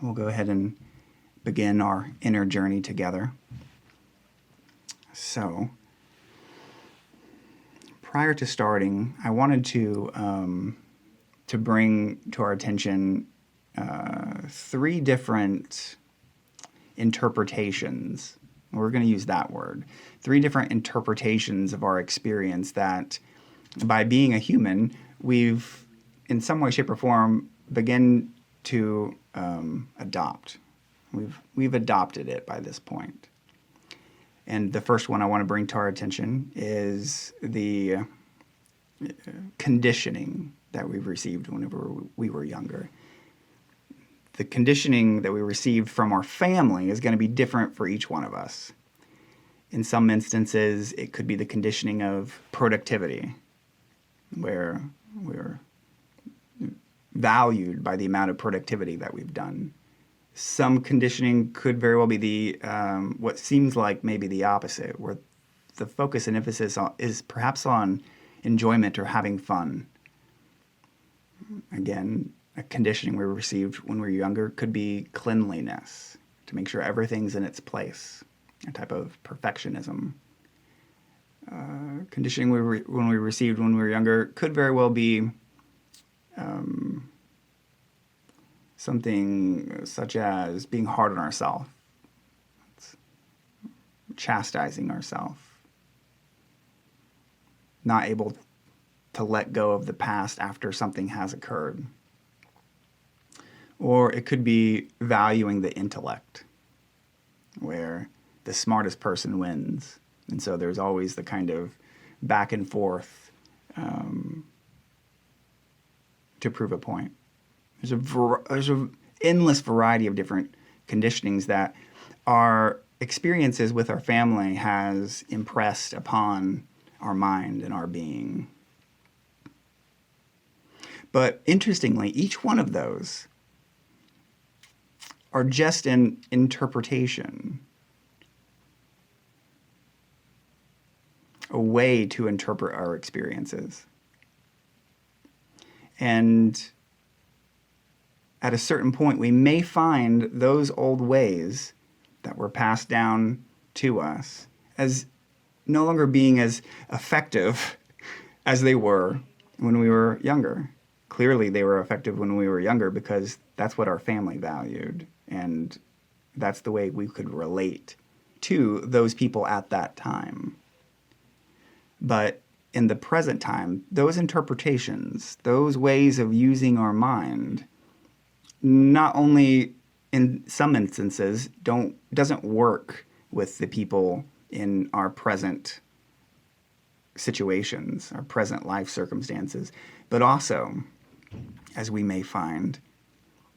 we'll go ahead and begin our inner journey together. So, prior to starting, I wanted to bring to our attention three different interpretations. We're going to use that word. Three different interpretations of our experience that, by being a human, we've, in some way, shape, or form, begin to adopt. We've adopted it by this point. And the first one I want to bring to our attention is the conditioning that we've received whenever we were younger. The conditioning that we received from our family is going to be different for each one of us. In some instances, it could be the conditioning of productivity, where we're valued by the amount of productivity that we've done. Some conditioning could very well be the what seems like maybe the opposite, where the focus and emphasis is perhaps on enjoyment or having fun. Again, a conditioning we received when we were younger could be cleanliness, to make sure everything's in its place, a type of perfectionism. Conditioning when we received when we were younger could very well be something such as being hard on ourselves, chastising ourselves, not able to let go of the past after something has occurred. Or it could be valuing the intellect, where the smartest person wins. And so there's always the kind of back and forth to prove a point. There's an endless variety of different conditionings that our experiences with our family has impressed upon our mind and our being. But interestingly, each one of those are just an interpretation, a way to interpret our experiences. And at a certain point, we may find those old ways that were passed down to us as no longer being as effective as they were when we were younger. Clearly, they were effective when we were younger because that's what our family valued, and that's the way we could relate to those people at that time. But in the present time, those interpretations, those ways of using our mind, not only in some instances doesn't work with the people in our present situations, our present life circumstances, but also, as we may find,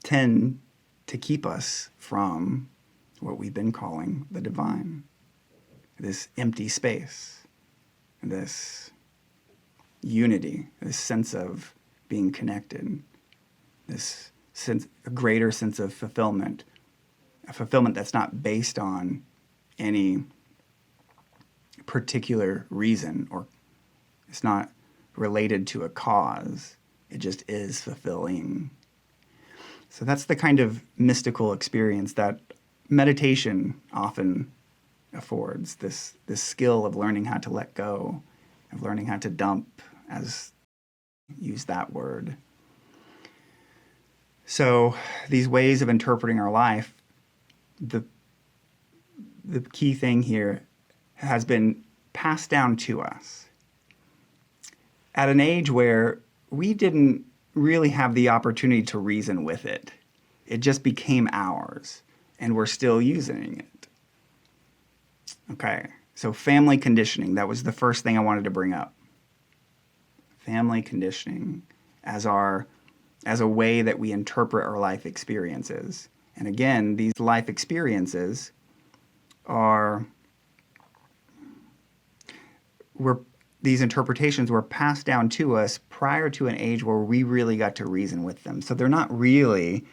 tend to keep us from what we've been calling the divine, this empty space, this unity, this sense of being connected, this sense, a greater sense of fulfillment, a fulfillment that's not based on any particular reason, or it's not related to a cause. It just is fulfilling. So that's the kind of mystical experience that meditation often affords, this skill of learning how to let go, of learning how to dump, as use that word. So these ways of interpreting our life, the key thing here has been passed down to us at an age where we didn't really have the opportunity to reason with it. It just became ours, and we're still using it. Okay, so family conditioning, that was the first thing I wanted to bring up. Family conditioning as a way that we interpret our life experiences. And again, these life experiences these interpretations were passed down to us prior to an age where we really got to reason with them. So they're not really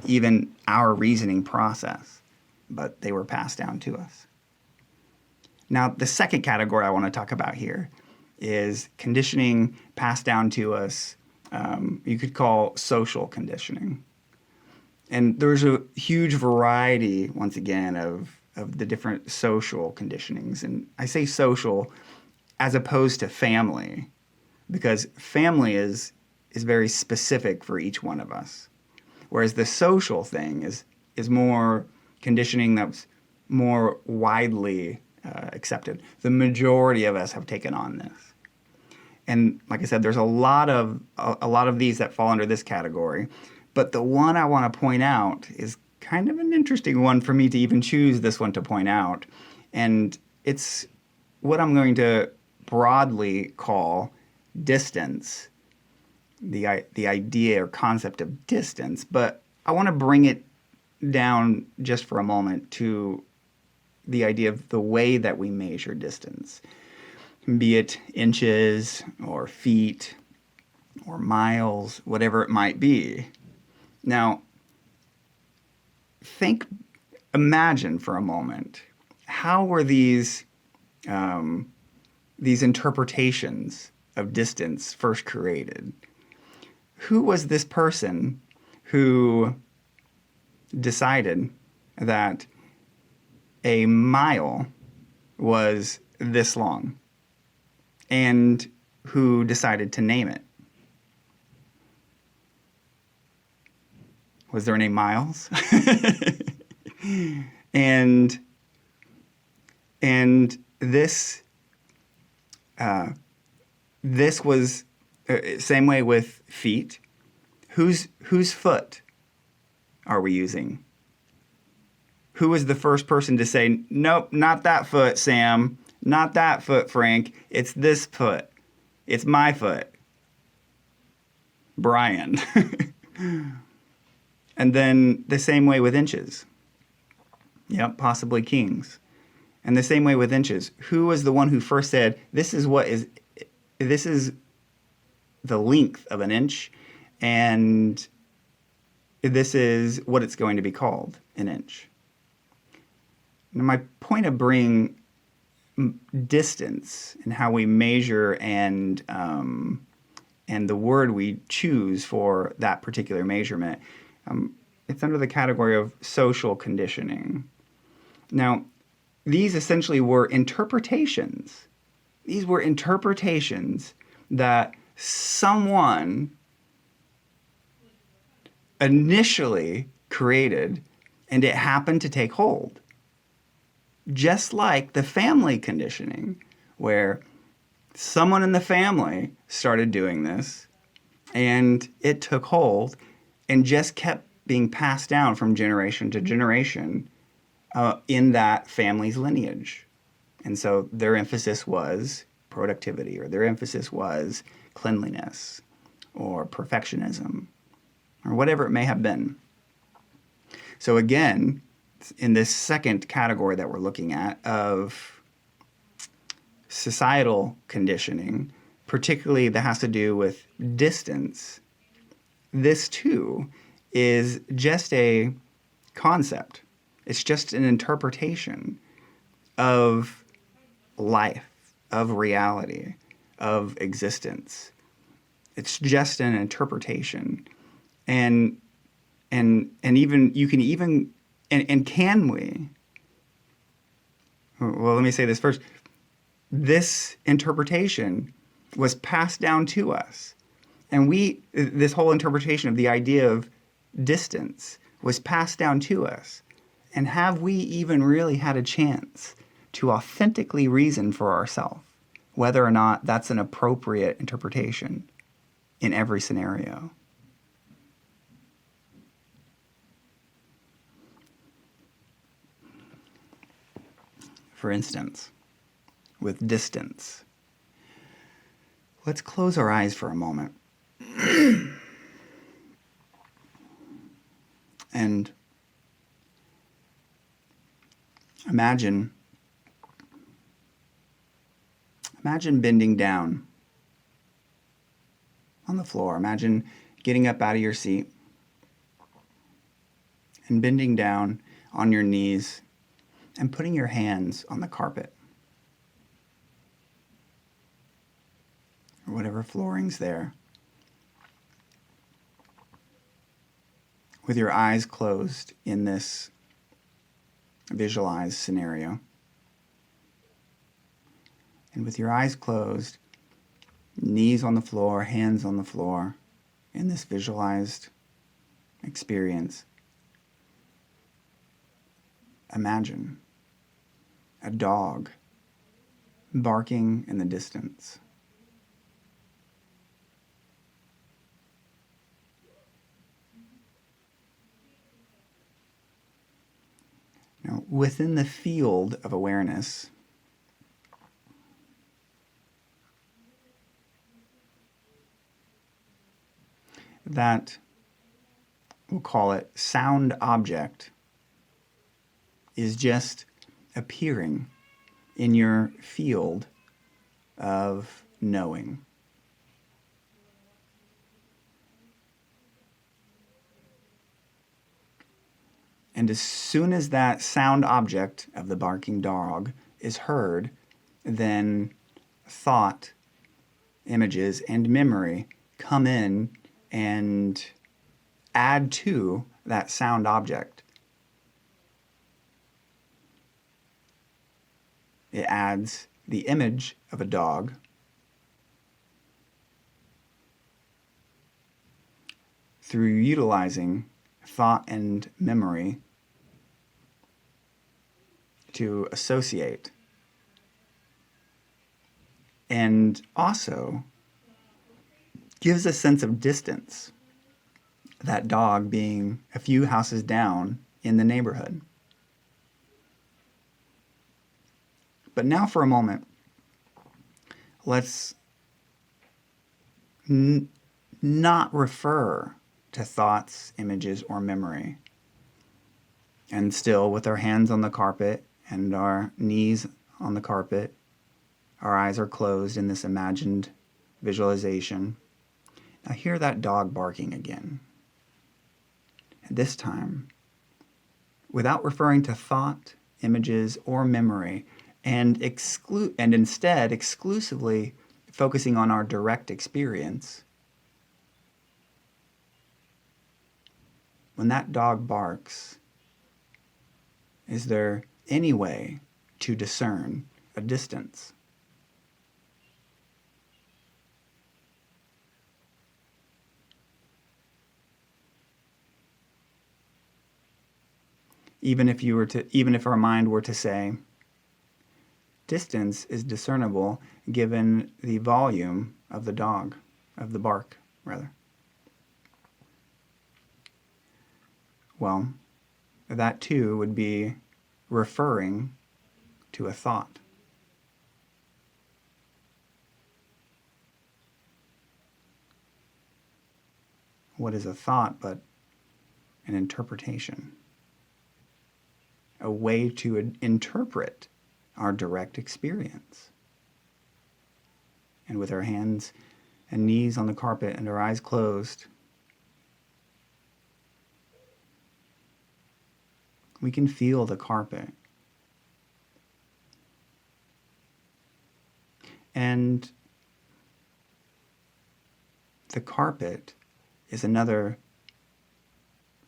even our reasoning process, but they were passed down to us. Now, the second category I want to talk about here is conditioning passed down to us, you could call social conditioning. And there's a huge variety, once again, of the different social conditionings. And I say social as opposed to family, because family is very specific for each one of us. Whereas the social thing is more conditioning that's more widely accepted. The majority of us have taken on this. And like I said, there's a lot of these that fall under this category. But the one I want to point out is kind of an interesting one for me to even choose this one to point out. And it's what I'm going to broadly call distance, the idea or concept of distance. But I want to bring it down just for a moment to the idea of the way that we measure distance, be it inches or feet or miles, whatever it might be. Now, imagine for a moment, how were these interpretations of distance first created? Who was this person who decided that a mile was this long, and who decided to name it? Was their name Miles? and this this was same way with feet. Whose foot are we using? Who was the first person to say, nope, not that foot, Sam, not that foot, Frank, it's this foot, it's my foot? Brian. And then the same way with inches. Yep, possibly Kings. And the same way with inches. Who was the one who first said, this is the length of an inch, and this is what it's going to be called, an inch? Now, my point of bringing distance and how we measure and the word we choose for that particular measurement, it's under the category of social conditioning. Now, these essentially were interpretations. These were interpretations that someone initially created, and it happened to take hold. Just like the family conditioning, where someone in the family started doing this, and it took hold and just kept being passed down from generation to generation in that family's lineage. And so their emphasis was productivity, or their emphasis was cleanliness, or perfectionism, or whatever it may have been. So again, in this second category that we're looking at of societal conditioning, particularly that has to do with distance, this too is just a concept. It's just an interpretation of life, of reality, of existence. It's just an interpretation. And even you can even and can we? Well, let me say this first. This interpretation was passed down to us. And this whole interpretation of the idea of distance was passed down to us. And have we even really had a chance to authentically reason for ourselves whether or not that's an appropriate interpretation in every scenario? For instance, with distance, let's close our eyes for a moment and imagine bending down on the floor. Imagine getting up out of your seat and bending down on your knees and putting your hands on the carpet or whatever flooring's there. with your eyes closed in this visualized scenario. And with your eyes closed, knees on the floor, hands on the floor, in this visualized experience, imagine a dog barking in the distance. Now, within the field of awareness, that, we'll call it sound object, is just appearing in your field of knowing. And as soon as that sound object of the barking dog is heard, then thought, images, and memory come in and add to that sound object. It adds the image of a dog through utilizing thought and memory to associate, and also gives a sense of distance, that dog being a few houses down in the neighborhood. But now for a moment, let's not refer to thoughts, images, or memory. And still, with our hands on the carpet and our knees on the carpet, our eyes are closed in this imagined visualization. Now hear that dog barking again. And this time, without referring to thought, images, or memory, and instead exclusively focusing on our direct experience, when that dog barks, is there any way to discern a distance? Even if our mind were to say, distance is discernible given the volume of the dog, of the bark, rather. Well, that too would be referring to a thought. What is a thought but an interpretation? A way to interpret our direct experience. And with our hands and knees on the carpet and our eyes closed, we can feel the carpet. And the carpet is another,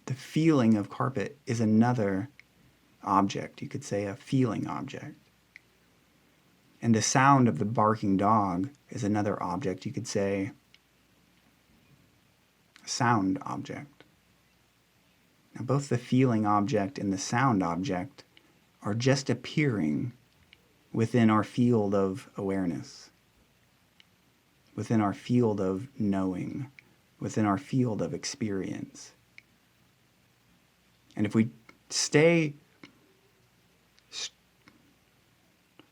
the feeling of carpet is another object. You could say a feeling object. And the sound of the barking dog is another object. You could say a sound object. Now, both the feeling object and the sound object are just appearing within our field of awareness, within our field of knowing, within our field of experience. And if we stay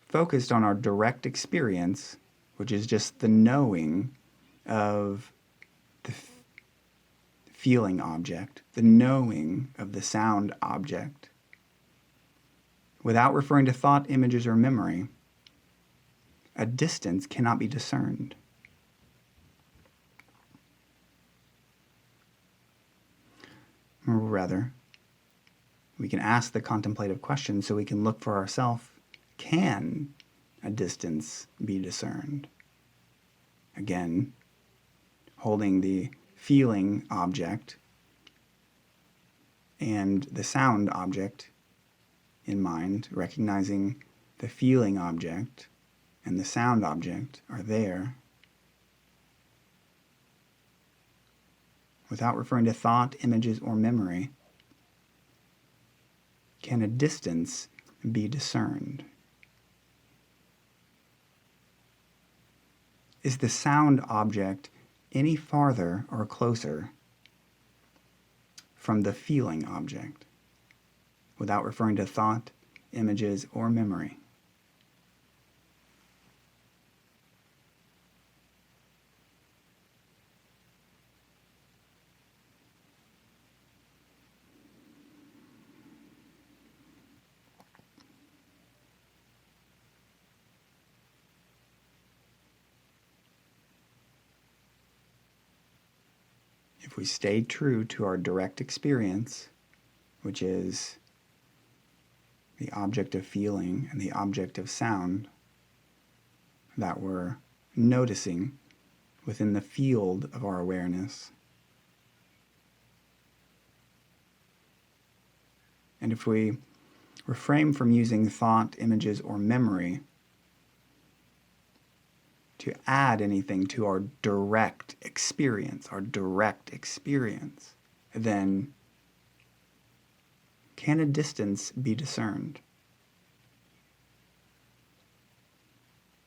focused on our direct experience, which is just the knowing of the feeling object, the knowing of the sound object, without referring to thought, images, or memory, a distance cannot be discerned. Or rather, we can ask the contemplative question so we can look for ourselves. Can a distance be discerned? Again, holding the feeling object and the sound object in mind, recognizing the feeling object and the sound object are there, without referring to thought, images, or memory, can a distance be discerned? Is the sound object any farther or closer from the feeling object, without referring to thought, images, or memory? If we stay true to our direct experience, which is the object of feeling and the object of sound that we're noticing within the field of our awareness, and if we refrain from using thought, images, or memory to add anything to our direct experience, then can a distance be discerned?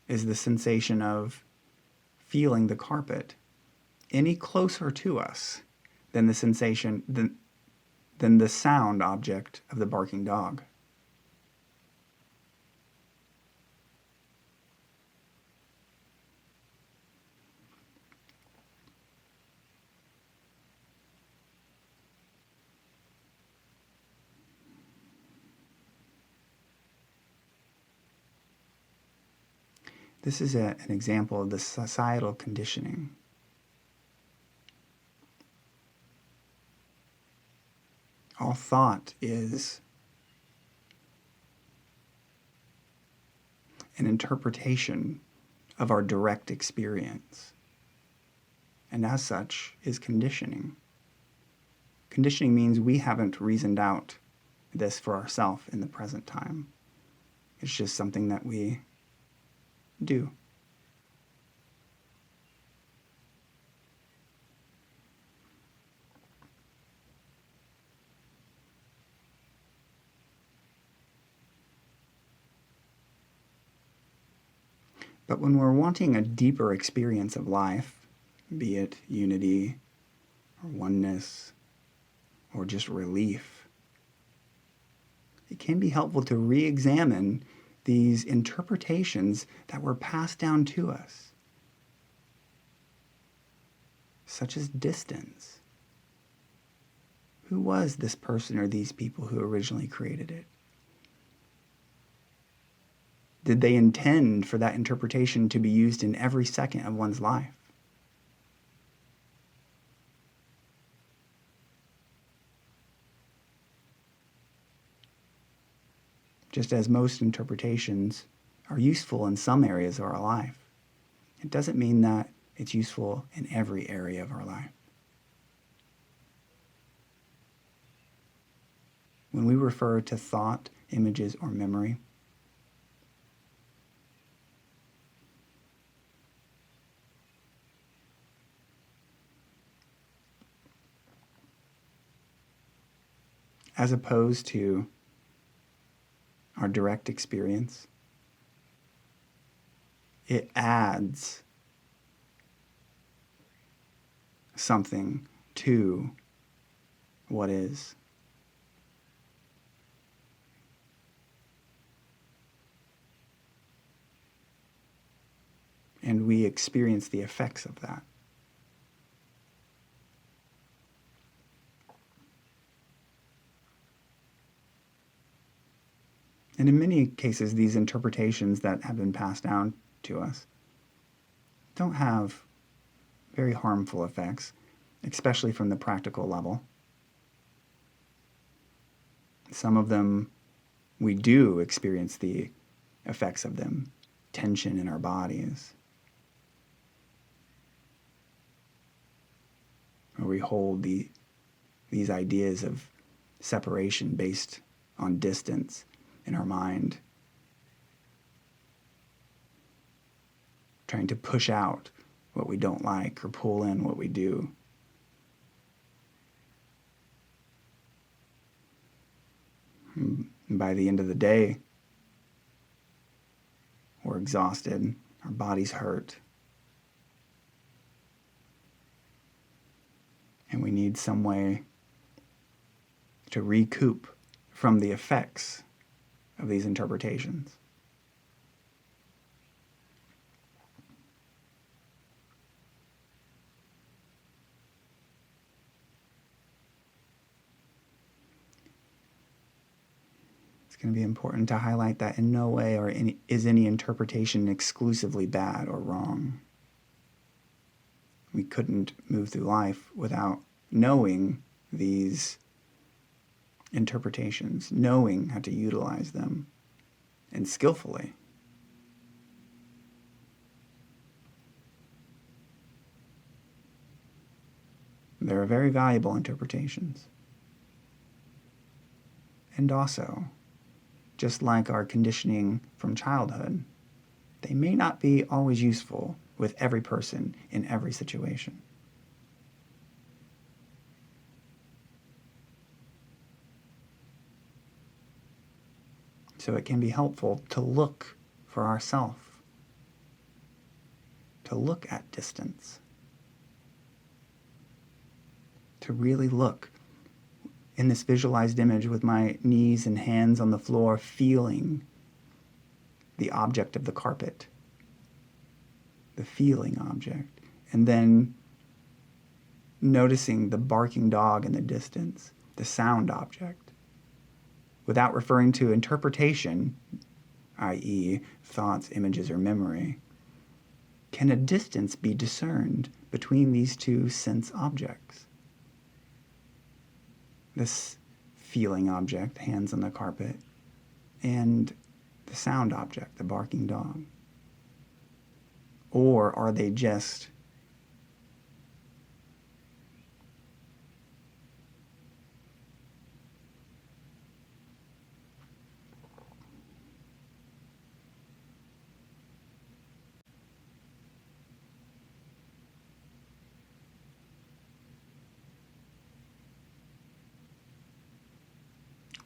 Is the sensation of feeling the carpet any closer to us than the sensation, than the sound object of the barking dog? This is an example of the societal conditioning. All thought is an interpretation of our direct experience, and as such is conditioning. Conditioning means we haven't reasoned out this for ourselves in the present time. It's just something that we do. But when we're wanting a deeper experience of life, be it unity or oneness or just relief, it can be helpful to re-examine these interpretations that were passed down to us, such as distance. Who was this person or these people who originally created it? Did they intend for that interpretation to be used in every second of one's life? Just as most interpretations are useful in some areas of our life, it doesn't mean that it's useful in every area of our life. When we refer to thought, images, or memory, as opposed to our direct experience, it adds something to what is. And we experience the effects of that. And in many cases, these interpretations that have been passed down to us don't have very harmful effects, especially from the practical level. Some of them, we do experience the effects of them, tension in our bodies, where we hold these ideas of separation based on distance in our mind, trying to push out what we don't like or pull in what we do. And by the end of the day, we're exhausted, our bodies hurt, and we need some way to recoup from the effects of these interpretations. It's going to be important to highlight that in no way is any interpretation exclusively bad or wrong. We couldn't move through life without knowing these interpretations, knowing how to utilize them, and skillfully. They're very valuable interpretations. And also, just like our conditioning from childhood, they may not be always useful with every person in every situation. So it can be helpful to look for ourselves, to look at distance, to really look in this visualized image with my knees and hands on the floor, feeling the object of the carpet, the feeling object, and then noticing the barking dog in the distance, the sound object, without referring to interpretation, i.e., thoughts, images, or memory. Can a distance be discerned between these two sense objects? This feeling object, hands on the carpet, and the sound object, the barking dog? Or are they just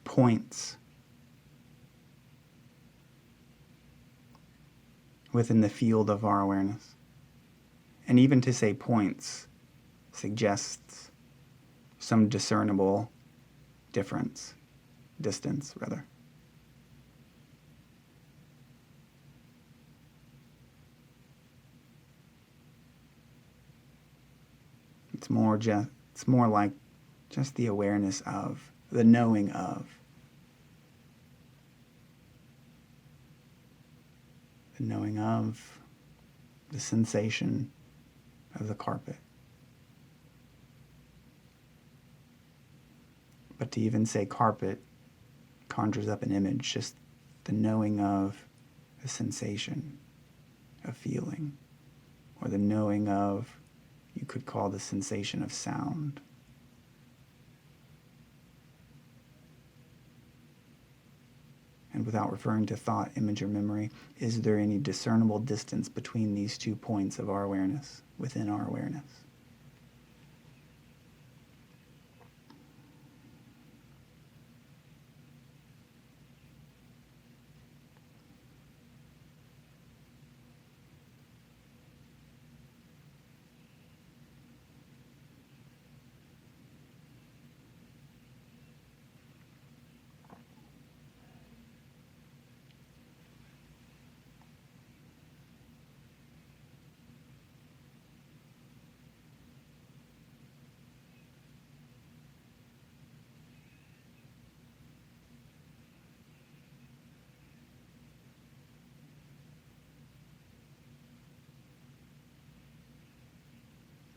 points within the field of our awareness? And even to say points suggests some discernible distance rather. It's more like just the awareness of, the knowing of. The knowing of the sensation of the carpet. But to even say carpet conjures up an image, just the knowing of the sensation of feeling, or the knowing of, you could call the sensation of sound. And without referring to thought, image, or memory, is there any discernible distance between these 2 points of our awareness, within our awareness?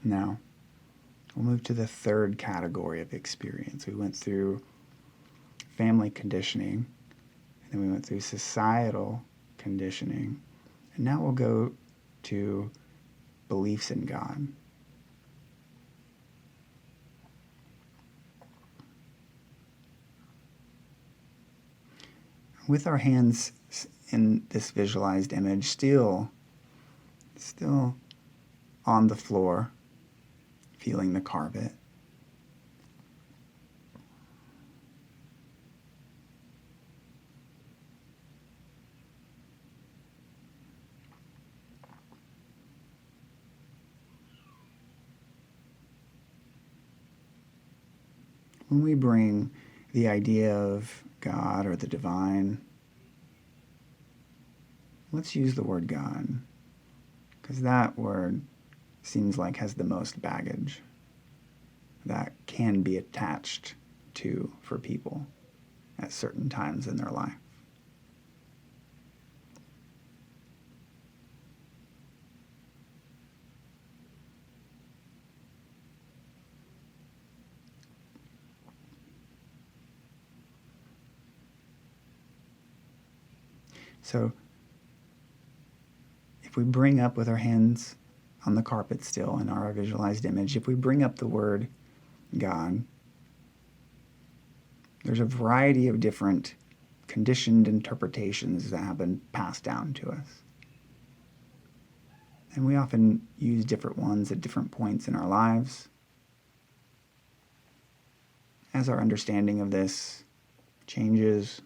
Now, we'll move to the third category of experience. We went through family conditioning, and then we went through societal conditioning, and now we'll go to beliefs in God. with our hands in this visualized image still on the floor, feeling the carpet. When we bring the idea of God or the divine, let's use the word God, because that word seems like has the most baggage that can be attached to for people at certain times in their life. So if we bring up with our hands on the carpet still in our visualized image, if we bring up the word God, there's a variety of different conditioned interpretations that have been passed down to us. And we often use different ones at different points in our lives. As our understanding of this changes,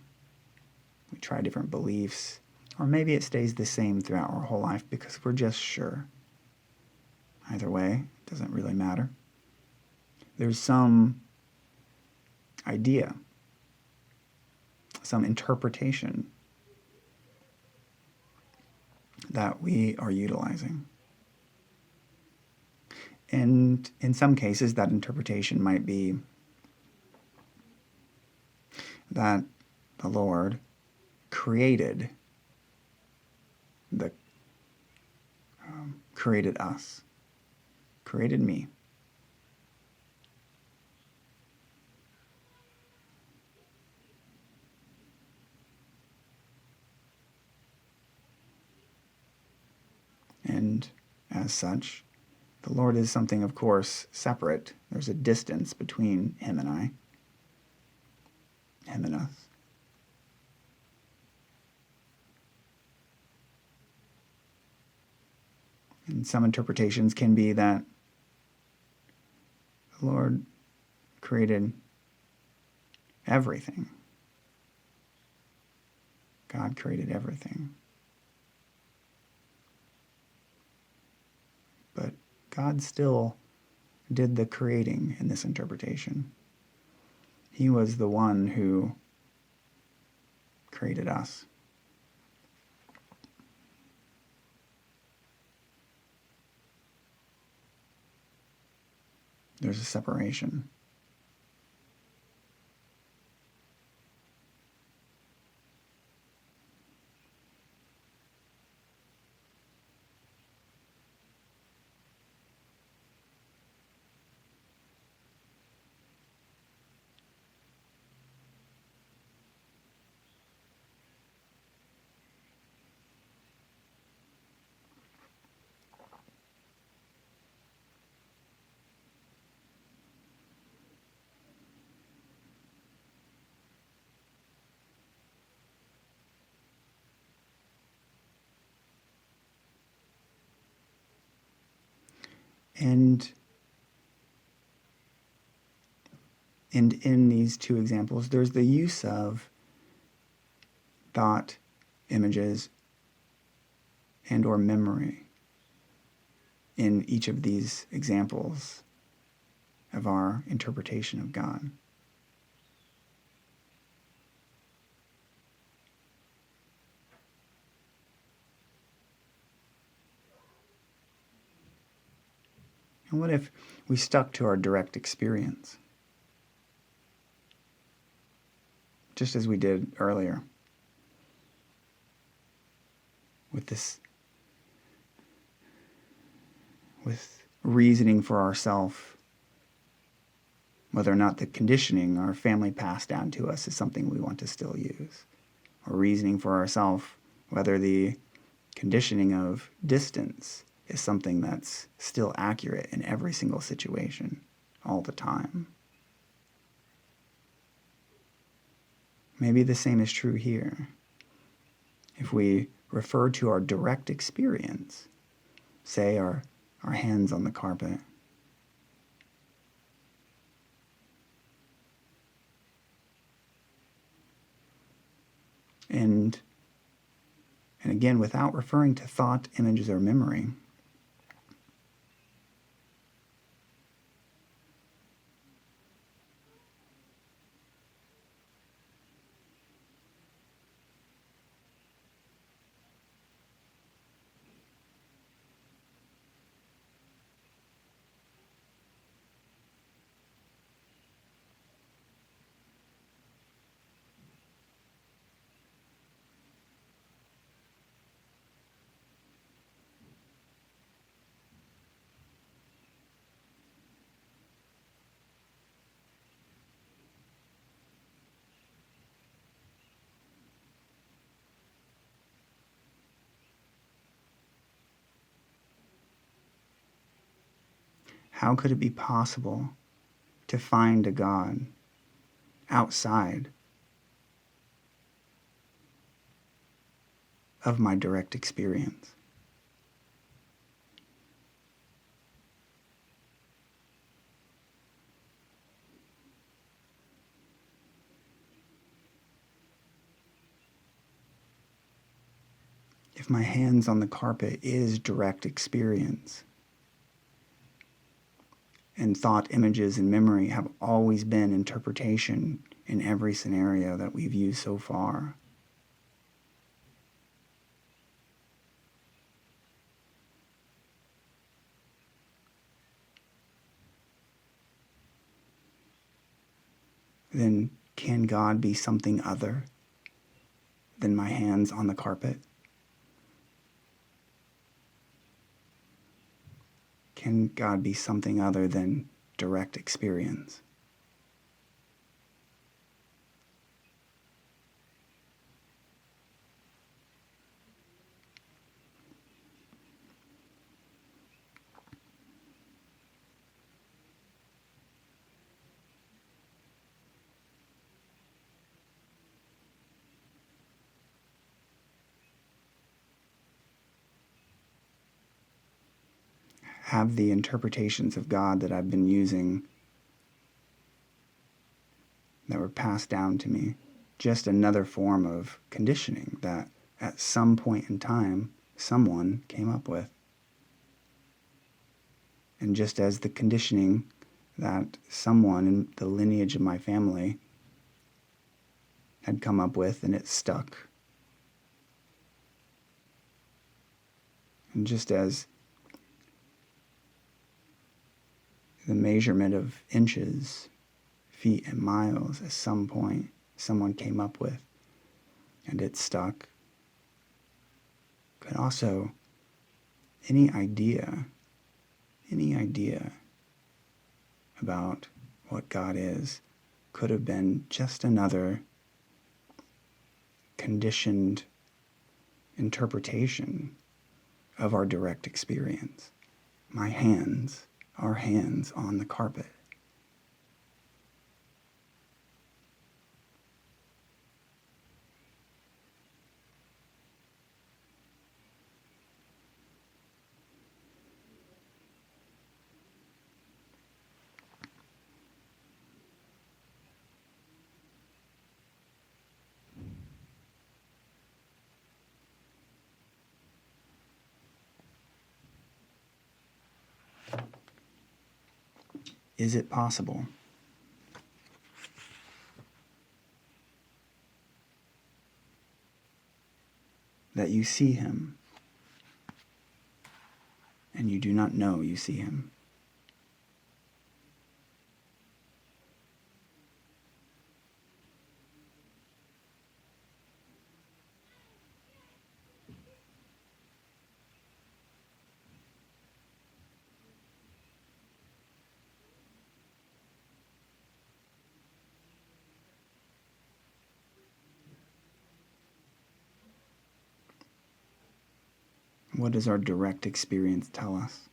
we try different beliefs, or maybe it stays the same throughout our whole life because we're just sure. Either way, it doesn't really matter. There's some idea, some interpretation that we are utilizing. And in some cases, that interpretation might be that the Lord created created us, created me. And as such, the Lord is something, of course, separate. There's a distance between him and I, him and us. And some interpretations can be that the Lord created everything. God created everything. But God still did the creating in this interpretation. He was the one who created us. There's a separation. And in these two examples, there's the use of thought, images, and or memory in each of these examples of our interpretation of God. And what if we stuck to our direct experience? Just as we did earlier with reasoning for ourselves, whether or not the conditioning our family passed down to us is something we want to still use, or reasoning for ourselves whether the conditioning of distance is something that's still accurate in every single situation, all the time. Maybe the same is true here. If we refer to our direct experience, say our hands on the carpet, and again, without referring to thought, images, or memory, how could it be possible to find a God outside of my direct experience? If my hands on the carpet is direct experience, and thought, images, and memory have always been interpretation in every scenario that we've used so far, then can God be something other than my hands on the carpet? Can God be something other than direct experience? Have the interpretations of God that I've been using, that were passed down to me, just another form of conditioning that at some point in time someone came up with? And just as the conditioning that someone in the lineage of my family had come up with and it stuck, and just as the measurement of inches, feet, and miles at some point someone came up with and it stuck, could also any idea about what God is could have been just another conditioned interpretation of our direct experience. My hands, our hands on the carpet. Is it possible that you see him and you do not know you see him? What does our direct experience tell us?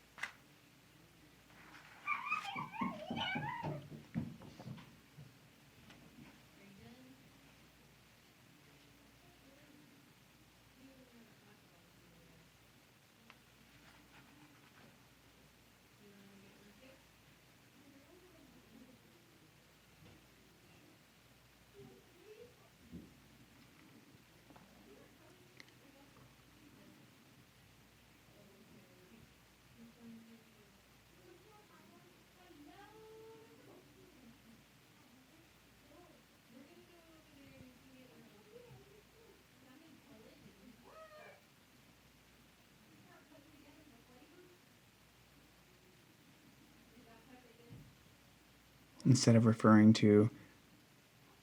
instead of referring to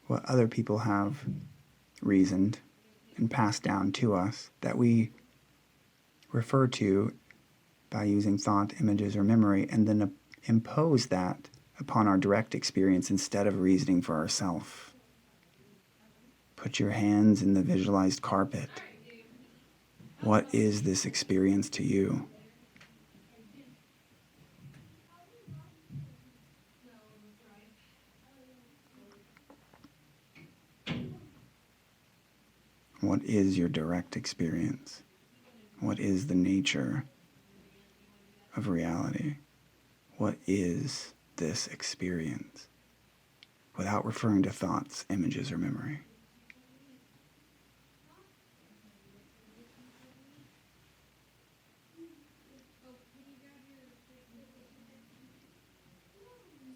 what other people have reasoned and passed down to us, that we refer to by using thought, images, or memory, and then impose that upon our direct experience instead of reasoning for ourselves. Put your hands in the visualized carpet. What is this experience to you? What is your direct experience? What is the nature of reality? What is this experience? Without referring to thoughts, images, or memory.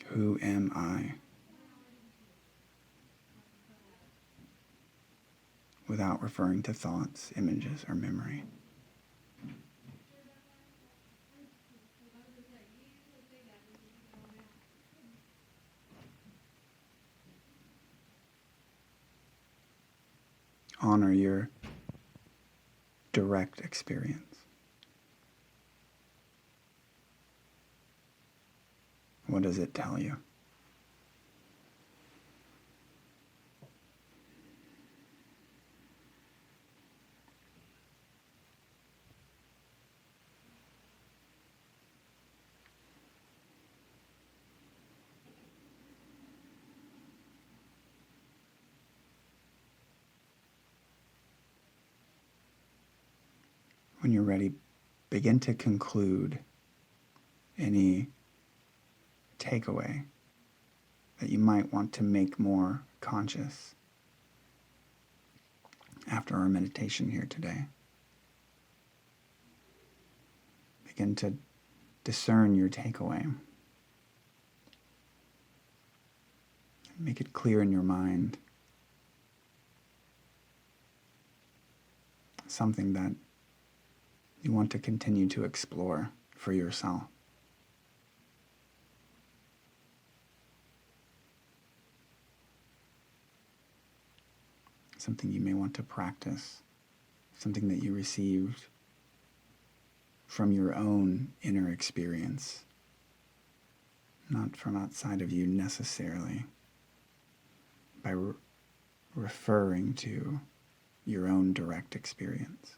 Who am I? Without referring to thoughts, images, or memory. Honor your direct experience. What does it tell you? When you're ready, begin to conclude any takeaway that you might want to make more conscious after our meditation here today. Begin to discern your takeaway. Make it clear in your mind. Something that you want to continue to explore for yourself. Something you may want to practice. Something that you received from your own inner experience, not from outside of you necessarily, by referring to your own direct experience.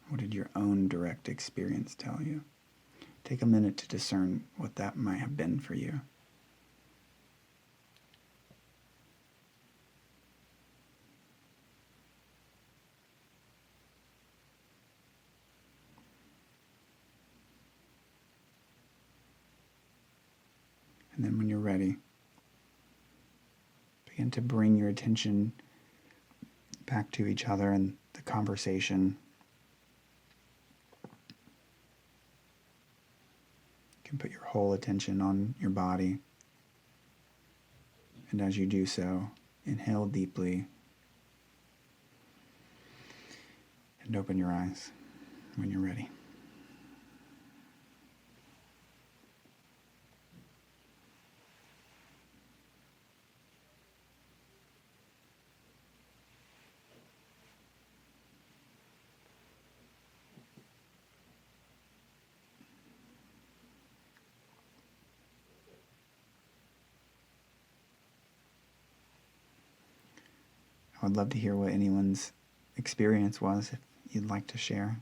What did your own direct experience tell you? Take a minute to discern what that might have been for you. And then when you're ready, begin to bring your attention back to each other and the conversation. You can put your whole attention on your body. And as you do so, inhale deeply and open your eyes when you're ready. I would love to hear what anyone's experience was, if you'd like to share.